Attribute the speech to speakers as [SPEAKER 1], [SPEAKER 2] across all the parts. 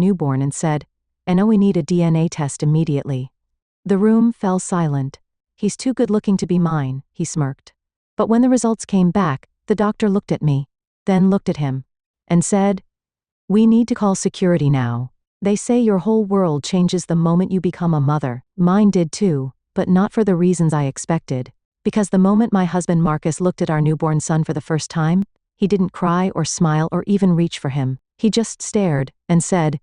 [SPEAKER 1] newborn and said, "I know we need a DNA test immediately." The room fell silent. "He's too good looking to be mine," he smirked. But when the results came back, the doctor looked at me, then looked at him, and said, "We need to call security now. They say your whole world changes the moment you become a mother." Mine did too, but not for the reasons I expected. Because the moment my husband Marcus looked at our newborn son for the first time, he didn't cry or smile or even reach for him. He just stared and said,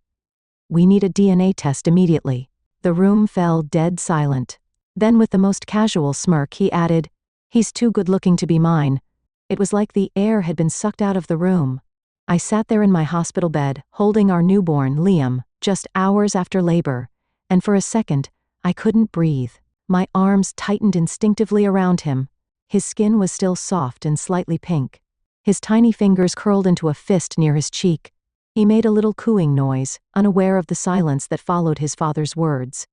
[SPEAKER 1] "We need a DNA test immediately." The room fell dead silent. Then with the most casual smirk he added, "He's too good looking to be mine." It was like the air had been sucked out of the room. I sat there in my hospital bed, holding our newborn, Liam, just hours after labor, and for a second, I couldn't breathe. My arms tightened instinctively around him. His skin was still soft and slightly pink. His tiny fingers curled into a fist near his cheek. He made a little cooing noise, unaware of the silence that followed his father's words.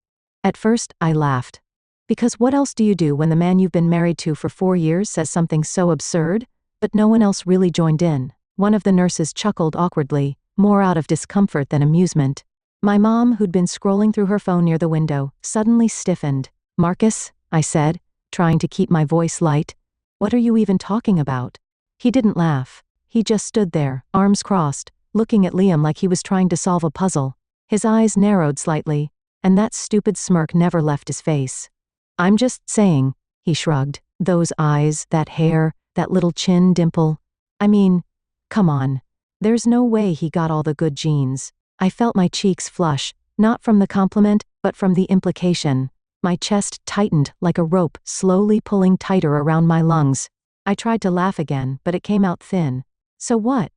[SPEAKER 1] At first, I laughed. Because what else do you do when the man you've been married to for 4 years says something so absurd? But no one else really joined in. One of the nurses chuckled awkwardly, more out of discomfort than amusement. My mom, who'd been scrolling through her phone near the window, suddenly stiffened. "Marcus," I said, trying to keep my voice light, "what are you even talking about?" He didn't laugh. He just stood there, arms crossed, looking at Liam like he was trying to solve a puzzle. His eyes narrowed slightly, and that stupid smirk never left his face. "I'm just saying," he shrugged. "Those eyes, that hair, that little chin dimple. I mean, come on. There's no way he got all the good genes." I felt my cheeks flush, not from the compliment, but from the implication. My chest tightened like a rope slowly pulling tighter around my lungs. I tried to laugh again, but it came out thin. "So what?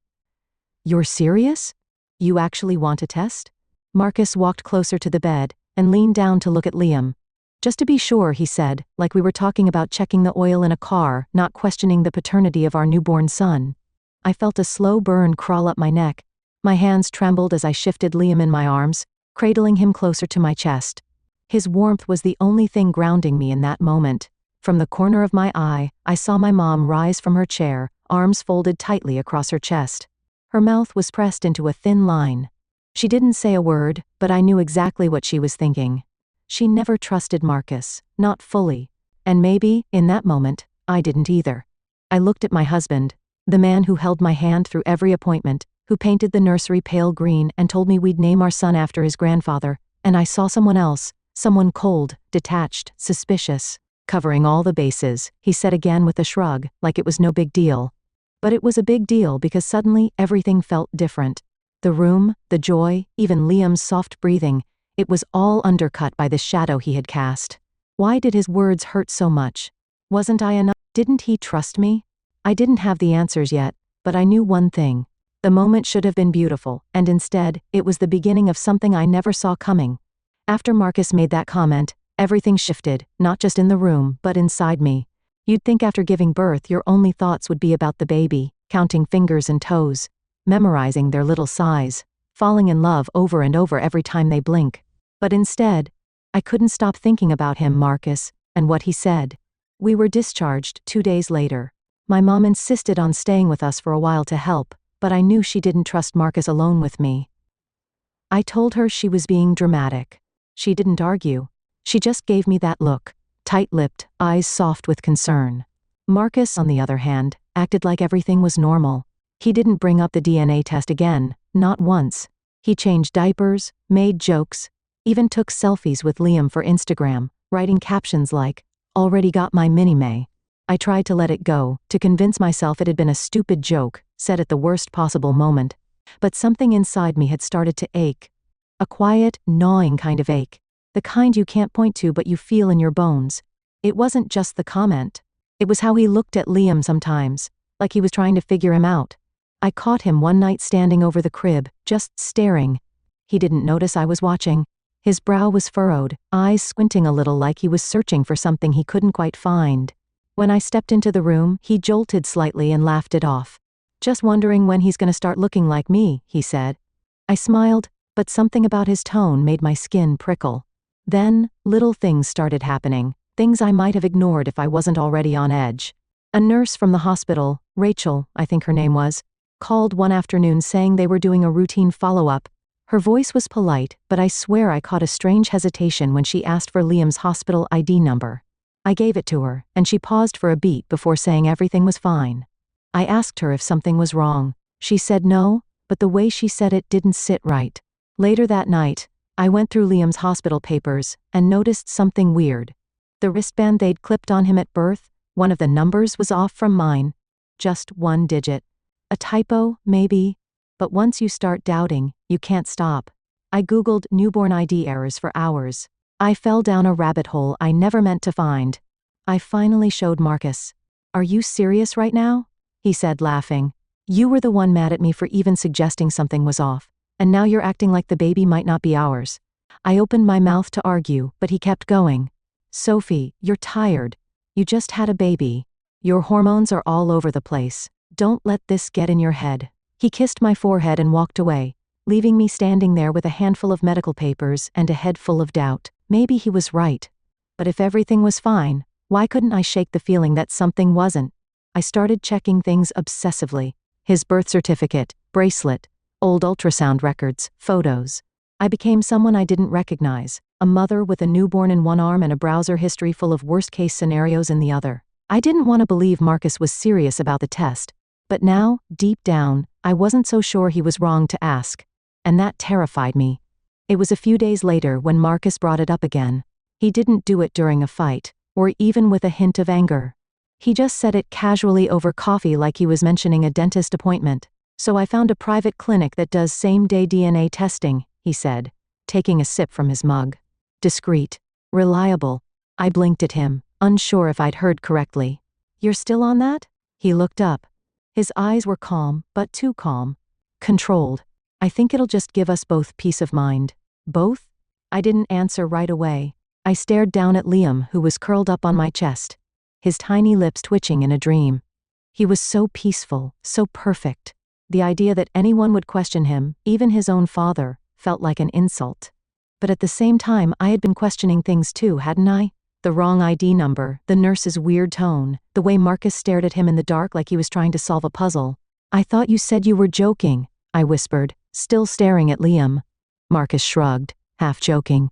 [SPEAKER 1] You're serious? You actually want a test?" Marcus walked closer to the bed and leaned down to look at Liam. "Just to be sure," he said, like we were talking about checking the oil in a car, not questioning the paternity of our newborn son. I felt a slow burn crawl up my neck. My hands trembled as I shifted Liam in my arms, cradling him closer to my chest. His warmth was the only thing grounding me in that moment. From the corner of my eye, I saw my mom rise from her chair, arms folded tightly across her chest. Her mouth was pressed into a thin line. She didn't say a word, but I knew exactly what she was thinking. She never trusted Marcus, not fully. And maybe, in that moment, I didn't either. I looked at my husband, the man who held my hand through every appointment, who painted the nursery pale green and told me we'd name our son after his grandfather, and I saw someone else. Someone cold, detached, suspicious, covering all the bases, he said again with a shrug, like it was no big deal. But it was a big deal because suddenly everything felt different. The room, the joy, even Liam's soft breathing, it was all undercut by the shadow he had cast. Why did his words hurt so much? Wasn't I enough? Didn't he trust me? I didn't have the answers yet, but I knew one thing. The moment should have been beautiful, and instead, it was the beginning of something I never saw coming. After Marcus made that comment, everything shifted, not just in the room, but inside me. You'd think after giving birth your only thoughts would be about the baby, counting fingers and toes, memorizing their little size, falling in love over and over every time they blink. But instead, I couldn't stop thinking about him, Marcus, and what he said. We were discharged 2 days later. My mom insisted on staying with us for a while to help, but I knew she didn't trust Marcus alone with me. I told her she was being dramatic. She didn't argue. She just gave me that look, tight-lipped, eyes soft with concern. Marcus, on the other hand, acted like everything was normal. He didn't bring up the DNA test again, not once. He changed diapers, made jokes, even took selfies with Liam for Instagram, writing captions like, "Already got my mini-me." I tried to let it go, to convince myself it had been a stupid joke, said at the worst possible moment. But something inside me had started to ache. A quiet, gnawing kind of ache. The kind you can't point to but you feel in your bones. It wasn't just the comment. It was how he looked at Liam sometimes, like he was trying to figure him out. I caught him one night standing over the crib, just staring. He didn't notice I was watching. His brow was furrowed, eyes squinting a little like he was searching for something he couldn't quite find. When I stepped into the room, he jolted slightly and laughed it off. "Just wondering when he's gonna start looking like me," he said. I smiled, but something about his tone made my skin prickle. Then, little things started happening, things I might have ignored if I wasn't already on edge. A nurse from the hospital, Rachel, I think her name was, called one afternoon saying they were doing a routine follow-up. Her voice was polite, but I swear I caught a strange hesitation when she asked for Liam's hospital ID number. I gave it to her, and she paused for a beat before saying everything was fine. I asked her if something was wrong. She said no, but the way she said it didn't sit right. Later that night, I went through Liam's hospital papers and noticed something weird. The wristband they'd clipped on him at birth, one of the numbers was off from mine. Just one digit. A typo, maybe? But once you start doubting, you can't stop. I Googled newborn ID errors for hours. I fell down a rabbit hole I never meant to find. I finally showed Marcus. "Are you serious right now?" he said, laughing. "You were the one mad at me for even suggesting something was off, and now you're acting like the baby might not be ours." I opened my mouth to argue, but he kept going. "Sophie, you're tired. You just had a baby. Your hormones are all over the place. Don't let this get in your head." He kissed my forehead and walked away, leaving me standing there with a handful of medical papers and a head full of doubt. Maybe he was right. But if everything was fine, why couldn't I shake the feeling that something wasn't? I started checking things obsessively. His birth certificate, bracelet, old ultrasound records, photos. I became someone I didn't recognize, a mother with a newborn in one arm and a browser history full of worst-case scenarios in the other. I didn't want to believe Marcus was serious about the test, but now, deep down, I wasn't so sure he was wrong to ask. And that terrified me. It was a few days later when Marcus brought it up again. He didn't do it during a fight, or even with a hint of anger. He just said it casually over coffee like he was mentioning a dentist appointment. "So I found a private clinic that does same-day DNA testing," he said, taking a sip from his mug. "Discreet. Reliable." I blinked at him, unsure if I'd heard correctly. "You're still on that?" He looked up. His eyes were calm, but too calm. Controlled. "I think it'll just give us both peace of mind." "Both?" I didn't answer right away. I stared down at Liam, who was curled up on my chest, his tiny lips twitching in a dream. He was so peaceful, so perfect. The idea that anyone would question him, even his own father, felt like an insult. But at the same time, I had been questioning things too, hadn't I? The wrong ID number, the nurse's weird tone, the way Marcus stared at him in the dark like he was trying to solve a puzzle. "I thought you said you were joking," I whispered, still staring at Liam. Marcus shrugged, half joking.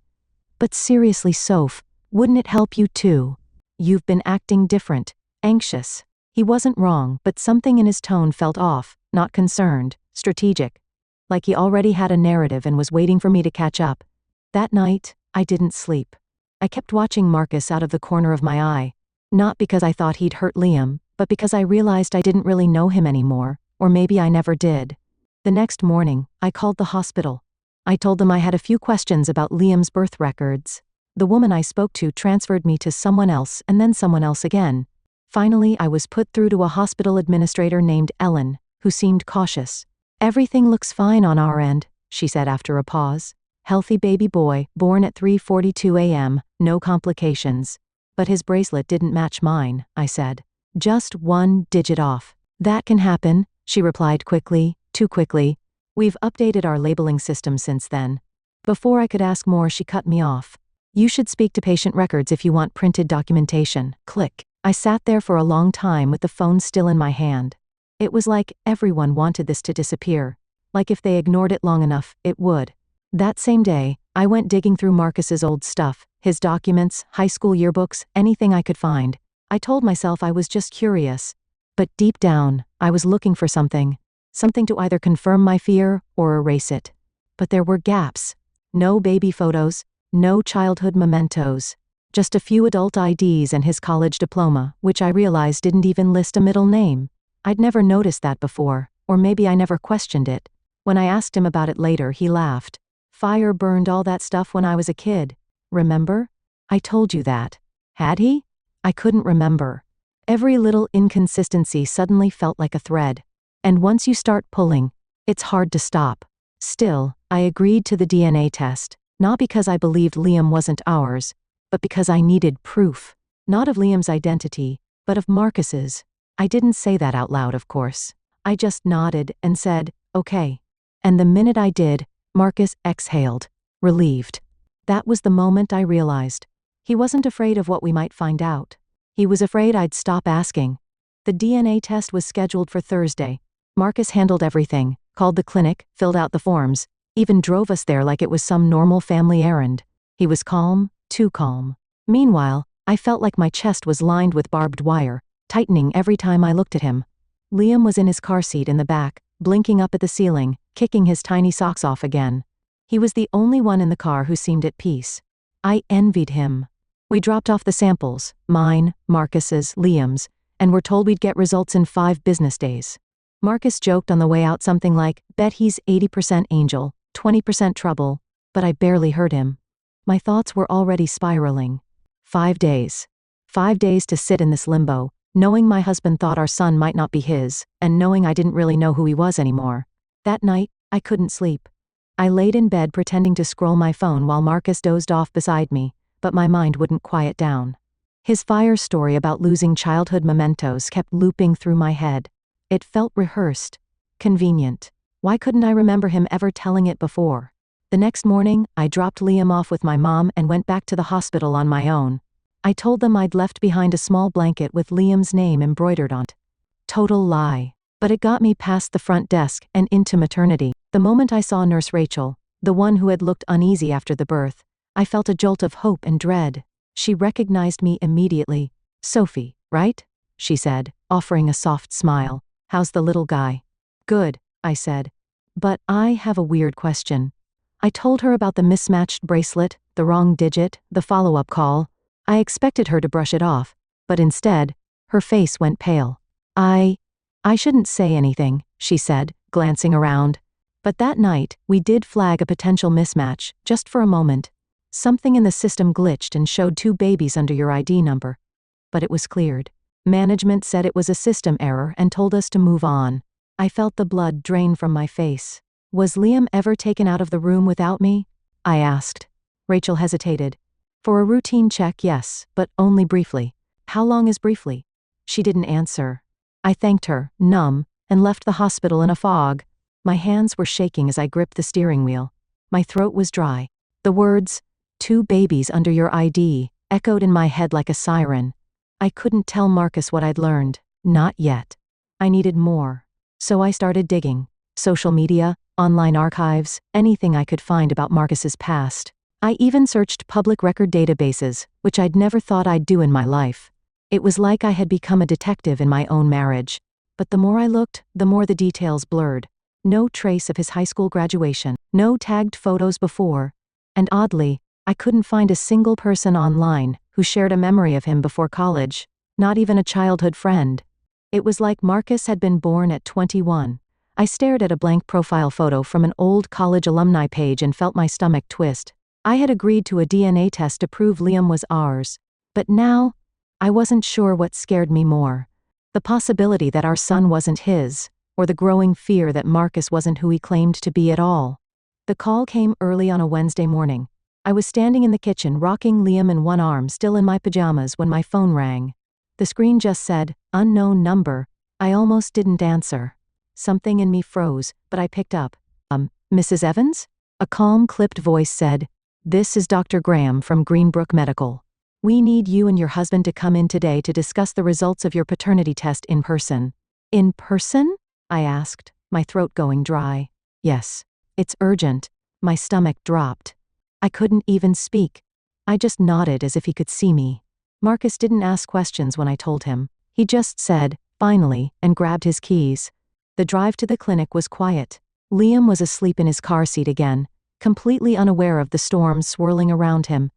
[SPEAKER 1] "But seriously, Soph, wouldn't it help you too? You've been acting different, anxious." He wasn't wrong, but something in his tone felt off, not concerned, strategic. Like he already had a narrative and was waiting for me to catch up. That night, I didn't sleep. I kept watching Marcus out of the corner of my eye. Not because I thought he'd hurt Liam, but because I realized I didn't really know him anymore, or maybe I never did. The next morning, I called the hospital. I told them I had a few questions about Liam's birth records. The woman I spoke to transferred me to someone else and then someone else again. Finally, I was put through to a hospital administrator named Ellen, who seemed cautious. "Everything looks fine on our end," she said after a pause. "Healthy baby boy, born at 3:42 a.m., no complications." "But his bracelet didn't match mine," I said. "Just one digit off." "That can happen," she replied quickly, too quickly. "We've updated our labeling system since then." Before I could ask more, she cut me off. "You should speak to patient records if you want printed documentation." Click. I sat there for a long time with the phone still in my hand. It was like everyone wanted this to disappear. Like if they ignored it long enough, it would. That same day, I went digging through Marcus's old stuff, his documents, high school yearbooks, anything I could find. I told myself I was just curious. But deep down, I was looking for something. Something to either confirm my fear or erase it. But there were gaps. No baby photos, no childhood mementos. Just a few adult IDs and his college diploma, which I realized didn't even list a middle name. I'd never noticed that before, or maybe I never questioned it. When I asked him about it later, he laughed. "Fire burned all that stuff when I was a kid. Remember? I told you that." Had he? I couldn't remember. Every little inconsistency suddenly felt like a thread. And once you start pulling, it's hard to stop. Still, I agreed to the DNA test, not because I believed Liam wasn't ours, but because I needed proof. Not of Liam's identity, but of Marcus's. I didn't say that out loud, of course. I just nodded and said, "Okay." And the minute I did, Marcus exhaled, relieved. That was the moment I realized. He wasn't afraid of what we might find out. He was afraid I'd stop asking. The DNA test was scheduled for Thursday. Marcus handled everything, called the clinic, filled out the forms, even drove us there like it was some normal family errand. He was calm, too calm. Meanwhile, I felt like my chest was lined with barbed wire, tightening every time I looked at him. Liam was in his car seat in the back, blinking up at the ceiling, kicking his tiny socks off again. He was the only one in the car who seemed at peace. I envied him. We dropped off the samples, mine, Marcus's, Liam's, and were told we'd get results in 5 business days. Marcus joked on the way out something like, "Bet he's 80% angel, 20% trouble," but I barely heard him. My thoughts were already spiraling. 5 days. 5 days to sit in this limbo, knowing my husband thought our son might not be his, and knowing I didn't really know who he was anymore. That night, I couldn't sleep. I laid in bed pretending to scroll my phone while Marcus dozed off beside me, but my mind wouldn't quiet down. His fire story about losing childhood mementos kept looping through my head. It felt rehearsed. Convenient. Why couldn't I remember him ever telling it before? The next morning, I dropped Liam off with my mom and went back to the hospital on my own. I told them I'd left behind a small blanket with Liam's name embroidered on it. Total lie. But it got me past the front desk and into maternity. The moment I saw Nurse Rachel, the one who had looked uneasy after the birth, I felt a jolt of hope and dread. She recognized me immediately. "Sophie, right?" she said, offering a soft smile. "How's the little guy?" "Good," I said. "But I have a weird question." I told her about the mismatched bracelet, the wrong digit, the follow-up call. I expected her to brush it off, but instead, her face went pale. I shouldn't say anything," she said, glancing around. But that night, we did flag a potential mismatch, just for a moment. Something in the system glitched and showed 2 babies under your ID number. But it was cleared. Management said it was a system error and told us to move on. I felt the blood drain from my face. "Was Liam ever taken out of the room without me?" I asked. Rachel hesitated. "For a routine check, yes, but only briefly." "How long is briefly?" She didn't answer. I thanked her, numb, and left the hospital in a fog. My hands were shaking as I gripped the steering wheel. My throat was dry. The words, "2 babies under your ID," echoed in my head like a siren. I couldn't tell Marcus what I'd learned. Not yet. I needed more. So I started digging. Social media, online archives, anything I could find about Marcus's past. I even searched public record databases, which I'd never thought I'd do in my life. It was like I had become a detective in my own marriage. But the more I looked, the more the details blurred. No trace of his high school graduation, no tagged photos before. And oddly, I couldn't find a single person online who shared a memory of him before college, not even a childhood friend. It was like Marcus had been born at 21. I stared at a blank profile photo from an old college alumni page and felt my stomach twist. I had agreed to a DNA test to prove Liam was ours. But now, I wasn't sure what scared me more. The possibility that our son wasn't his, or the growing fear that Marcus wasn't who he claimed to be at all. The call came early on a Wednesday morning. I was standing in the kitchen rocking Liam in one arm, still in my pajamas, when my phone rang. The screen just said, "Unknown number." I almost didn't answer. Something in me froze, but I picked up. "Mrs. Evans?" A calm, clipped voice said, "This is Dr. Graham from Greenbrook Medical. We need you and your husband to come in today to discuss the results of your paternity test in person." "In person?" I asked, my throat going dry. "Yes. It's urgent." My stomach dropped. I couldn't even speak. I just nodded as if he could see me. Marcus didn't ask questions when I told him. He just said, "Finally," and grabbed his keys. The drive to the clinic was quiet. Liam was asleep in his car seat again, completely unaware of the storm swirling around him.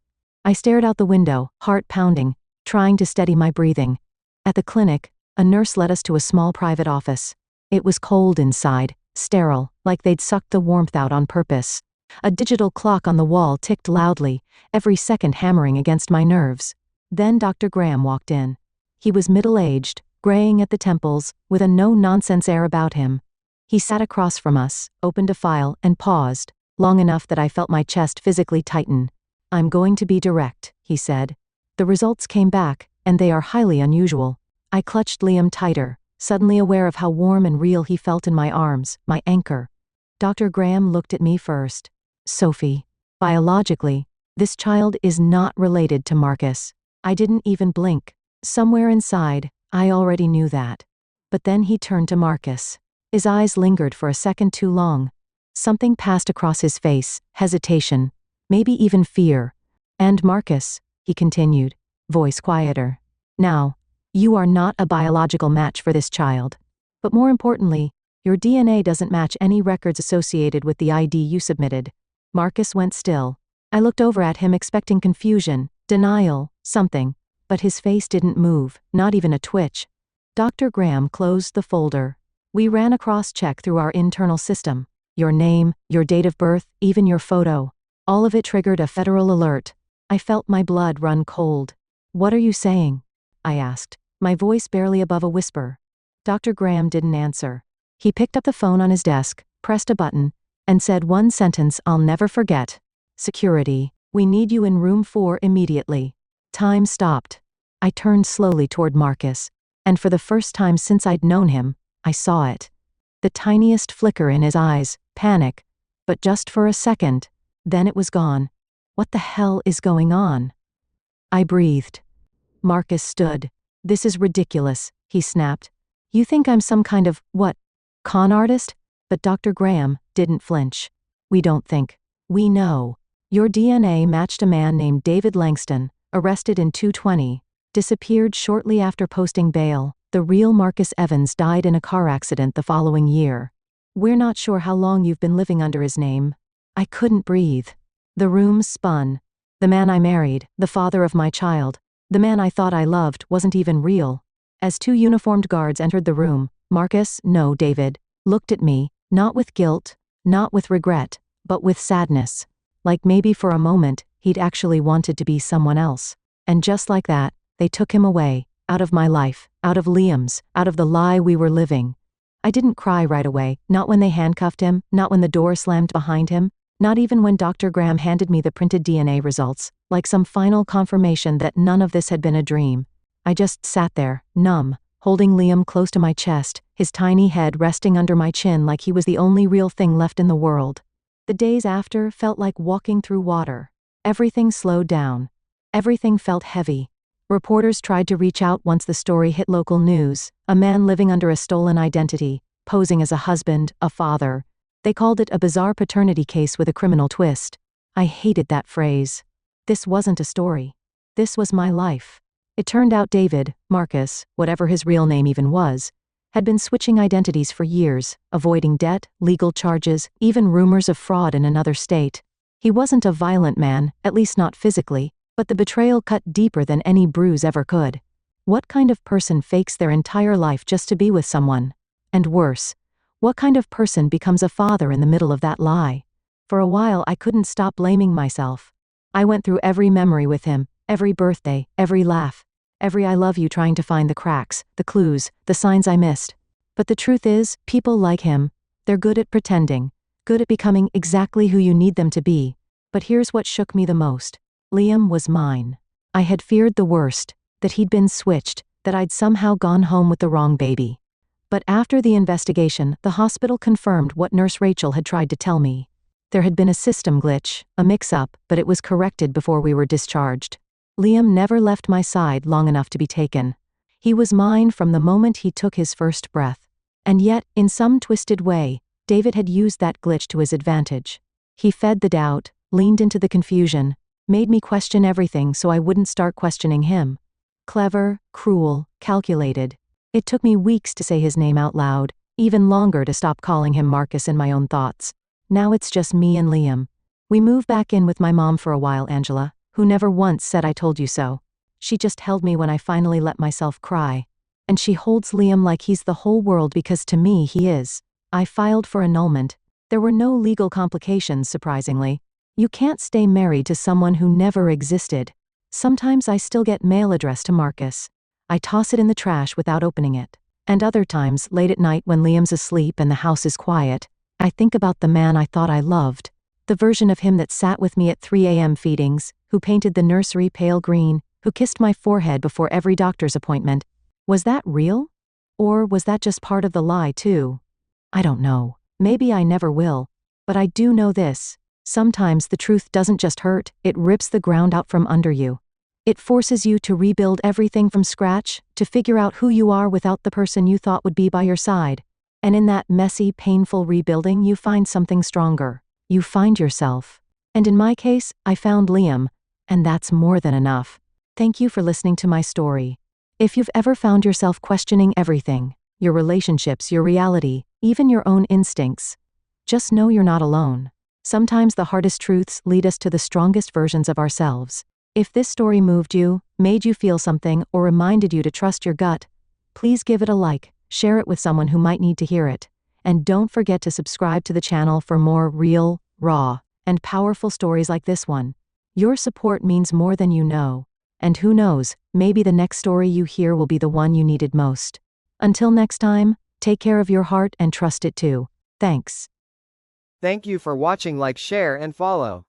[SPEAKER 1] I stared out the window, heart pounding, trying to steady my breathing. At the clinic, a nurse led us to a small private office. It was cold inside, sterile, like they'd sucked the warmth out on purpose. A digital clock on the wall ticked loudly, every second hammering against my nerves. Then Dr. Graham walked in. He was middle-aged, graying at the temples, with a no-nonsense air about him. He sat across from us, opened a file, and paused, long enough that I felt my chest physically tighten. "I'm going to be direct," he said. "The results came back, and they are highly unusual." I clutched Liam tighter, suddenly aware of how warm and real he felt in my arms, my anchor. Dr. Graham looked at me first. "Sophie, biologically, this child is not related to Marcus." I didn't even blink. Somewhere inside, I already knew that. But then he turned to Marcus. His eyes lingered for a second too long. Something passed across his face, hesitation, maybe even fear. And Marcus, he continued, voice quieter. Now, you are not a biological match for this child. But more importantly, your DNA doesn't match any records associated with the ID you submitted. Marcus went still. I looked over at him expecting confusion, denial, something, but his face didn't move, not even a twitch. Dr. Graham closed the folder. We ran a cross-check through our internal system. Your name, your date of birth, even your photo. All of it triggered a federal alert. I felt my blood run cold. What are you saying? I asked, my voice barely above a whisper. Dr. Graham didn't answer. He picked up the phone on his desk, pressed a button, and said one sentence I'll never forget. Security, we need you in room 4 immediately. Time stopped. I turned slowly toward Marcus, and for the first time since I'd known him, I saw it. The tiniest flicker in his eyes, panic, but just for a second, then it was gone. What the hell is going on? I breathed. Marcus stood. This is ridiculous, he snapped. You think I'm some kind of, what, con artist? But Dr. Graham didn't flinch. We don't think. We know. Your DNA matched a man named David Langston, arrested in 2020, disappeared shortly after posting bail. The real Marcus Evans died in a car accident the following year. We're not sure how long you've been living under his name. I couldn't breathe. The room spun. The man I married, the father of my child, the man I thought I loved wasn't even real. As 2 uniformed guards entered the room, Marcus, no, David, looked at me, not with guilt, not with regret, but with sadness. Like maybe for a moment, he'd actually wanted to be someone else. And just like that, they took him away, out of my life, out of Liam's, out of the lie we were living. I didn't cry right away, not when they handcuffed him, not when the door slammed behind him, not even when Dr. Graham handed me the printed DNA results, like some final confirmation that none of this had been a dream. I just sat there, numb, holding Liam close to my chest, his tiny head resting under my chin like he was the only real thing left in the world. The days after felt like walking through water. Everything slowed down. Everything felt heavy. Reporters tried to reach out once the story hit local news, a man living under a stolen identity, posing as a husband, a father. They called it a bizarre paternity case with a criminal twist. I hated that phrase. This wasn't a story. This was my life. It turned out David, Marcus, whatever his real name even was, had been switching identities for years, avoiding debt, legal charges, even rumors of fraud in another state. He wasn't a violent man, at least not physically, but the betrayal cut deeper than any bruise ever could. What kind of person fakes their entire life just to be with someone? And worse, what kind of person becomes a father in the middle of that lie? For a while I couldn't stop blaming myself. I went through every memory with him, every birthday, every laugh, every I love you, trying to find the cracks, the clues, the signs I missed. But the truth is, people like him, they're good at pretending, good at becoming exactly who you need them to be. But here's what shook me the most. Liam was mine. I had feared the worst, that he'd been switched, that I'd somehow gone home with the wrong baby. But after the investigation, the hospital confirmed what Nurse Rachel had tried to tell me. There had been a system glitch, a mix-up, but it was corrected before we were discharged. Liam never left my side long enough to be taken. He was mine from the moment he took his first breath. And yet, in some twisted way, David had used that glitch to his advantage. He fed the doubt, leaned into the confusion, made me question everything so I wouldn't start questioning him. Clever, cruel, calculated. It took me weeks to say his name out loud, even longer to stop calling him Marcus in my own thoughts. Now it's just me and Liam. We moved back in with my mom for a while, Angela, who never once said I told you so. She just held me when I finally let myself cry. And she holds Liam like he's the whole world because to me he is. I filed for annulment. There were no legal complications, surprisingly. You can't stay married to someone who never existed. Sometimes I still get mail addressed to Marcus. I toss it in the trash without opening it. And other times, late at night when Liam's asleep and the house is quiet, I think about the man I thought I loved. The version of him that sat with me at 3 a.m. feedings, who painted the nursery pale green, who kissed my forehead before every doctor's appointment. Was that real? Or was that just part of the lie too? I don't know. Maybe I never will. But I do know this. Sometimes the truth doesn't just hurt, it rips the ground out from under you. It forces you to rebuild everything from scratch, to figure out who you are without the person you thought would be by your side. And in that messy, painful rebuilding, you find something stronger. You find yourself. And in my case, I found Liam. And that's more than enough. Thank you for listening to my story. If you've ever found yourself questioning everything, your relationships, your reality, even your own instincts, just know you're not alone. Sometimes the hardest truths lead us to the strongest versions of ourselves. If this story moved you, made you feel something, or reminded you to trust your gut, please give it a like, share it with someone who might need to hear it. And don't forget to subscribe to the channel for more real, raw, and powerful stories like this one. Your support means more than you know. And who knows, maybe the next story you hear will be the one you needed most. Until next time, take care of your heart and trust it too. Thanks.
[SPEAKER 2] Thank you for watching. Like, share and follow.